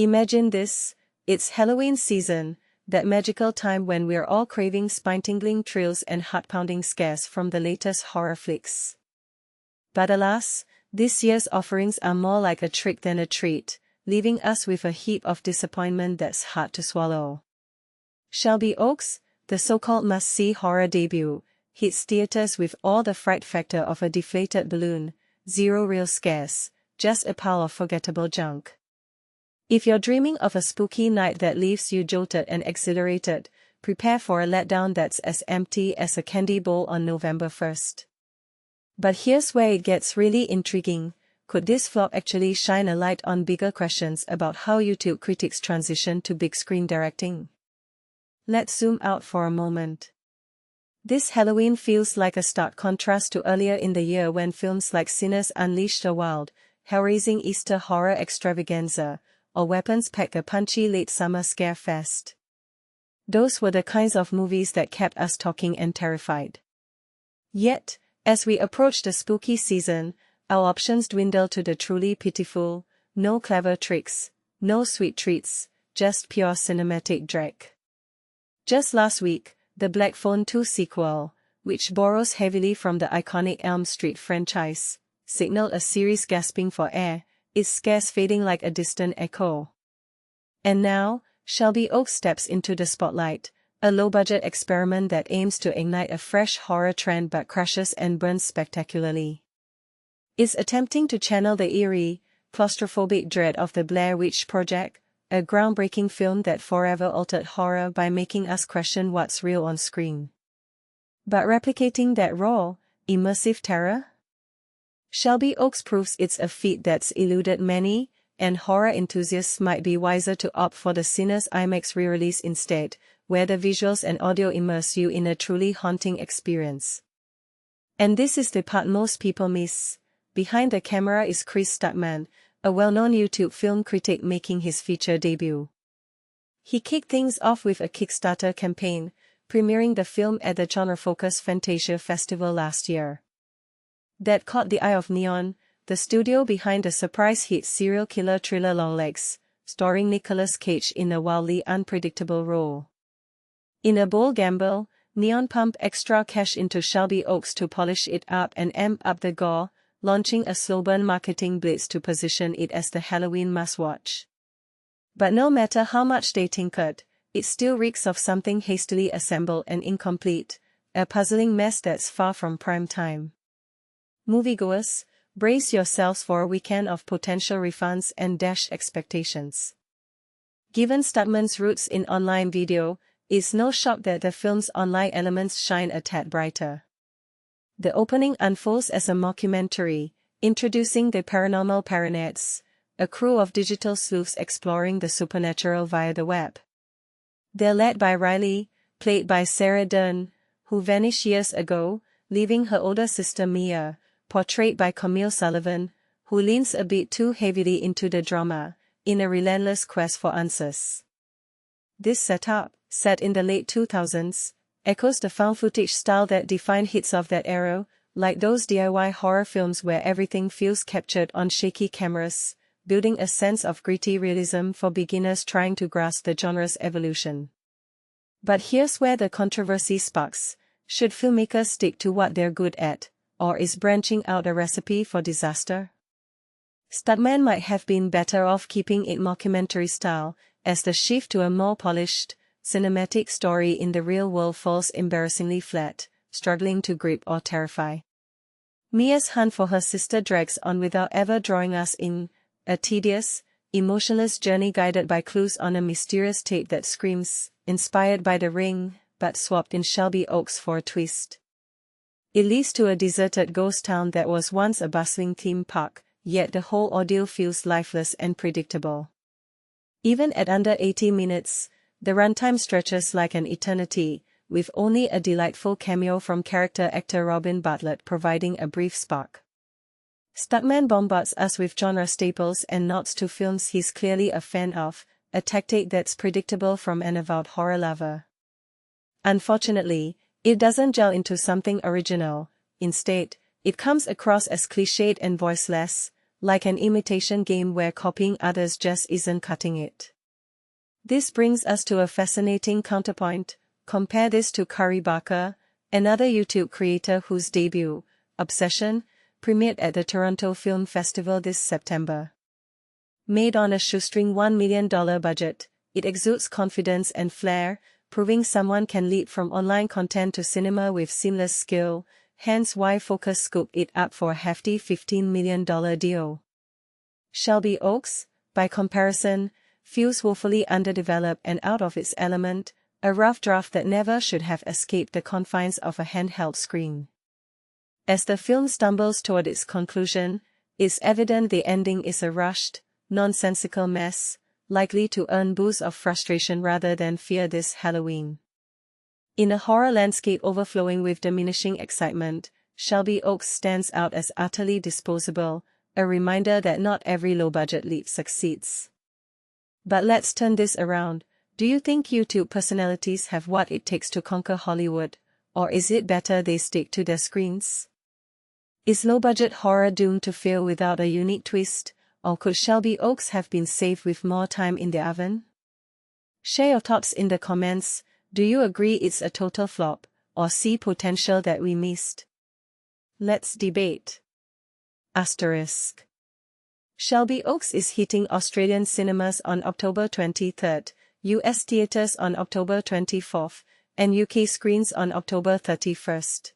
Imagine this, it's Halloween season, that magical time when we're all craving spine-tingling thrills and heart-pounding scares from the latest horror flicks. But alas, this year's offerings are more like a trick than a treat, leaving us with a heap of disappointment that's hard to swallow. Shelby Oaks, the so-called must-see horror debut, hits theaters with all the fright factor of a deflated balloon, zero real scares, just a pile of forgettable junk. If you're dreaming of a spooky night that leaves you jolted and exhilarated, prepare for a letdown that's as empty as a candy bowl on November 1st. But here's where it gets really intriguing. Could this flop actually shine a light on bigger questions about how YouTube critics transition to big-screen directing? Let's zoom out for a moment. This Halloween feels like a stark contrast to earlier in the year when films like Sinners unleashed a wild, hell-raising Easter horror extravaganza, or Weapons packed a punchy late summer scare fest. Those were the kinds of movies that kept us talking and terrified. Yet, as we approach the spooky season, our options dwindle to the truly pitiful, no clever tricks, no sweet treats, just pure cinematic dreck. Just last week, the Black Phone 2 sequel, which borrows heavily from the iconic Elm Street franchise, signaled a series gasping for air, its scares fading like a distant echo. And now, Shelby Oaks steps into the spotlight, a low-budget experiment that aims to ignite a fresh horror trend but crashes and burns spectacularly. It's attempting to channel the eerie, claustrophobic dread of the Blair Witch Project, a groundbreaking film that forever altered horror by making us question what's real on screen. But replicating that raw, immersive terror? Shelby Oaks proves it's a feat that's eluded many, and horror enthusiasts might be wiser to opt for the Sinners IMAX re-release instead, where the visuals and audio immerse you in a truly haunting experience. And this is the part most people miss. Behind the camera is Chris Stuckmann, a well-known YouTube film critic making his feature debut. He kicked things off with a Kickstarter campaign, premiering the film at the genre-focused Fantasia Festival last year. That caught the eye of Neon, the studio behind the surprise hit serial killer thriller Longlegs, starring Nicolas Cage in a wildly unpredictable role. In a bold gamble, Neon pumped extra cash into Shelby Oaks to polish it up and amp up the gore, launching a slow-burn marketing blitz to position it as the Halloween must-watch. But no matter how much they tinkered, it still reeks of something hastily assembled and incomplete, a puzzling mess that's far from prime time. Moviegoers, brace yourselves for a weekend of potential refunds and dashed expectations. Given Stuckmann's roots in online video, it's no shock that the film's online elements shine a tad brighter. The opening unfolds as a mockumentary, introducing the paranormal Paranerds, a crew of digital sleuths exploring the supernatural via the web. They're led by Riley, played by Sarah Dern, who vanished years ago, leaving her older sister Mia, portrayed by Camille Sullivan, who leans a bit too heavily into the drama, in a relentless quest for answers. This setup, set in the late 2000s, echoes the found footage style that defined hits of that era, like those DIY horror films where everything feels captured on shaky cameras, building a sense of gritty realism for beginners trying to grasp the genre's evolution. But here's where the controversy sparks: should filmmakers stick to what they're good at, or is branching out a recipe for disaster? Stuckmann might have been better off keeping it mockumentary style, as the shift to a more polished, cinematic story in the real world falls embarrassingly flat, struggling to grip or terrify. Mia's hunt for her sister drags on without ever drawing us in, a tedious, emotionless journey guided by clues on a mysterious tape that screams, inspired by The Ring, but swapped in Shelby Oaks for a twist. It leads to a deserted ghost town that was once a bustling theme park, yet the whole ordeal feels lifeless and predictable. Even at under 80 minutes, the runtime stretches like an eternity, with only a delightful cameo from character actor Robin Bartlett providing a brief spark. Stuckmann bombards us with genre staples and nods to films he's clearly a fan of, a tactic that's predictable from an avowed horror lover. Unfortunately, it doesn't gel into something original. Instead, it comes across as cliched and voiceless, like an imitation game where copying others just isn't cutting it. This brings us to a fascinating counterpoint. Compare this to Kari Barker, another YouTube creator whose debut, Obsession, premiered at the Toronto Film Festival this September. Made on a shoestring $1 million budget, it exudes confidence and flair, proving someone can leap from online content to cinema with seamless skill, hence why Focus scooped it up for a hefty $15 million deal. Shelby Oaks, by comparison, feels woefully underdeveloped and out of its element, a rough draft that never should have escaped the confines of a handheld screen. As the film stumbles toward its conclusion, it's evident the ending is a rushed, nonsensical mess, likely to earn boos of frustration rather than fear this Halloween. In a horror landscape overflowing with diminishing excitement, Shelby Oaks stands out as utterly disposable, a reminder that not every low-budget leap succeeds. But let's turn this around. Do you think YouTube personalities have what it takes to conquer Hollywood, or is it better they stick to their screens? Is low-budget horror doomed to fail without a unique twist, or could Shelby Oaks have been saved with more time in the oven? Share your thoughts in the comments. Do you agree it's a total flop, or see potential that we missed? Let's debate. Asterisk. Shelby Oaks is hitting Australian cinemas on October 23rd, US theaters on October 24th, and UK screens on October 31st.